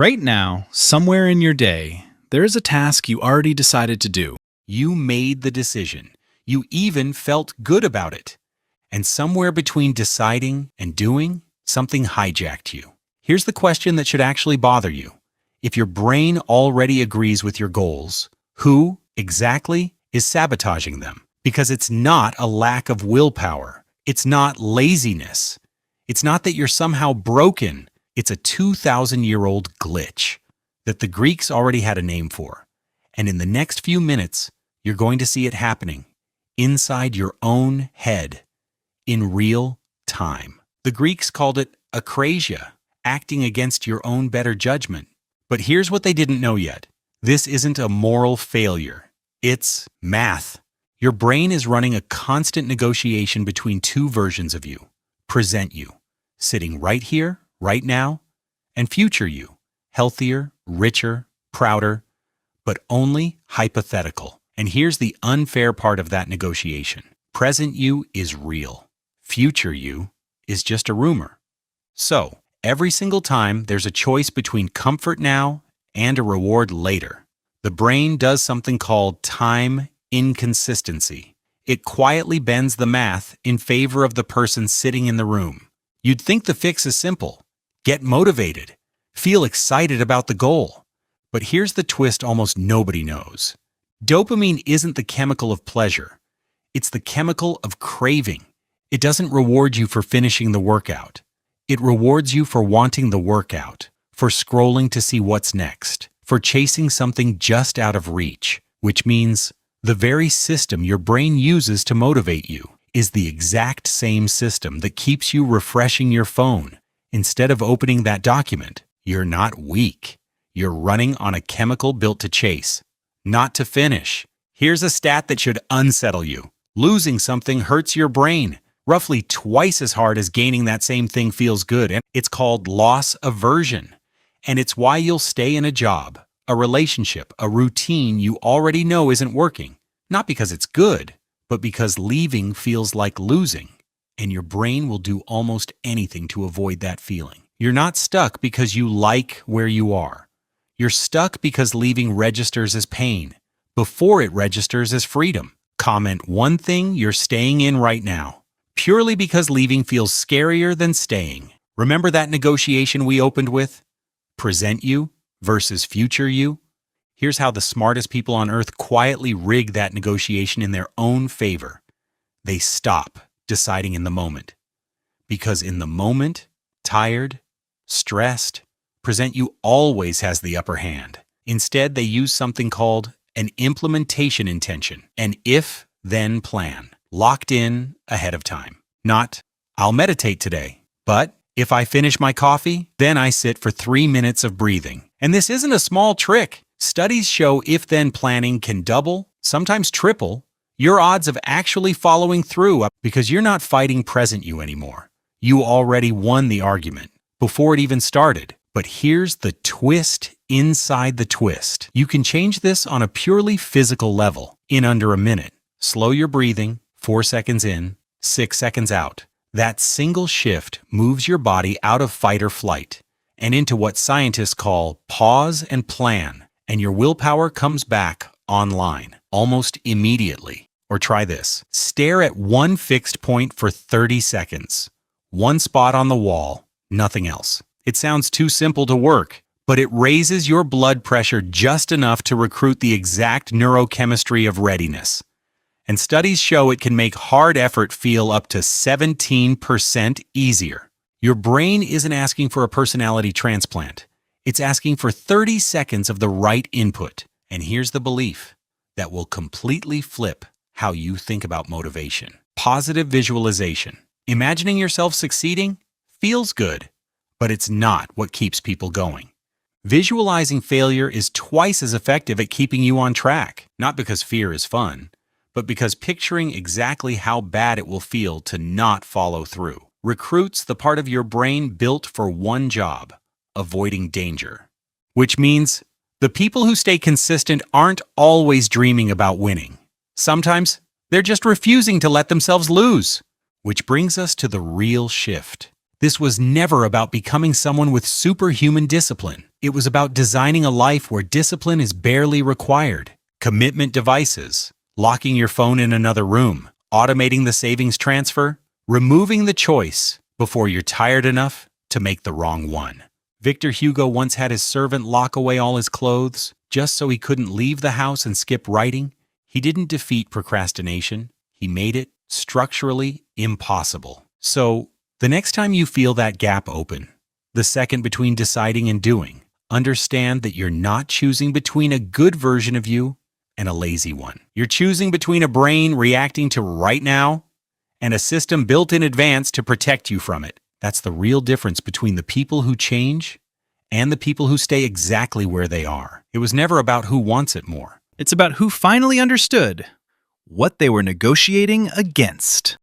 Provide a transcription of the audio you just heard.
Right now, somewhere in your day, there is a task you already decided to do. You made the decision. You even felt good about it. And somewhere between deciding and doing, something hijacked you. Here's the question that should actually bother you. If your brain already agrees with your goals, who exactly is sabotaging them? Because it's not a lack of willpower. It's not laziness. It's not that you're somehow broken. It's a 2,000-year-old glitch that the Greeks already had a name for. And in the next few minutes, you're going to see it happening inside your own head in real time. The Greeks called it akrasia, acting against your own better judgment. But here's what they didn't know yet. This isn't a moral failure. It's math. Your brain is running a constant negotiation between two versions of you. Present you, sitting right here, right now, and future you, healthier, richer, prouder, but only hypothetical. And here's the unfair part of that negotiation. Present you is real. Future you is just a rumor. So, every single time there's a choice between comfort now and a reward later, the brain does something called time inconsistency. It quietly bends the math in favor of the person sitting in the room. You'd think the fix is simple. Get motivated. Feel excited about the goal. But here's the twist almost nobody knows. Dopamine isn't the chemical of pleasure. It's the chemical of craving. It doesn't reward you for finishing the workout. It rewards you for wanting the workout, for scrolling to see what's next, for chasing something just out of reach, which means the very system your brain uses to motivate you is the exact same system that keeps you refreshing your phone. Instead of opening that document, you're not weak. You're running on a chemical built to chase, not to finish. Here's a stat that should unsettle you. Losing something hurts your brain roughly twice as hard as gaining that same thing feels good, and it's called loss aversion. And it's why you'll stay in a job, a relationship, a routine you already know isn't working. Not because it's good, but because leaving feels like losing. And your brain will do almost anything to avoid that feeling. You're not stuck because you like where you are. You're stuck because leaving registers as pain before it registers as freedom. Comment one thing you're staying in right now, purely because leaving feels scarier than staying. Remember that negotiation we opened with? Present you versus future you? Here's how the smartest people on earth quietly rig that negotiation in their own favor. They stop deciding in the moment. Because in the moment, tired, stressed, present you always has the upper hand. Instead, they use something called an implementation intention, an if-then plan, locked in ahead of time. Not, I'll meditate today, but if I finish my coffee, then I sit for 3 minutes of breathing. And this isn't a small trick. Studies show if-then planning can double, sometimes triple, your odds of actually following through because you're not fighting present you anymore. You already won the argument before it even started. But here's the twist inside the twist. You can change this on a purely physical level in under a minute. Slow your breathing, 4 seconds in, 6 seconds out. That single shift moves your body out of fight or flight and into what scientists call pause and plan, and your willpower comes back online almost immediately. Or try this. Stare at one fixed point for 30 seconds. One spot on the wall, nothing else. It sounds too simple to work, but it raises your blood pressure just enough to recruit the exact neurochemistry of readiness. And studies show it can make hard effort feel up to 17% easier. Your brain isn't asking for a personality transplant. It's asking for 30 seconds of the right input. And here's the belief that will completely flip how you think about motivation. Positive visualization. Imagining yourself succeeding feels good, but it's not what keeps people going. Visualizing failure is twice as effective at keeping you on track, not because fear is fun, but because picturing exactly how bad it will feel to not follow through recruits the part of your brain built for one job, avoiding danger. Which means the people who stay consistent aren't always dreaming about winning. Sometimes they're just refusing to let themselves lose. Which brings us to the real shift. This was never about becoming someone with superhuman discipline. It was about designing a life where discipline is barely required. Commitment devices, locking your phone in another room, automating the savings transfer, removing the choice before you're tired enough to make the wrong one. Victor Hugo once had his servant lock away all his clothes just so he couldn't leave the house and skip writing. He didn't defeat procrastination. He made it structurally impossible. So, the next time you feel that gap open, the second between deciding and doing, understand that you're not choosing between a good version of you and a lazy one. You're choosing between a brain reacting to right now and a system built in advance to protect you from it. That's the real difference between the people who change and the people who stay exactly where they are. It was never about who wants it more. It's about who finally understood what they were negotiating against.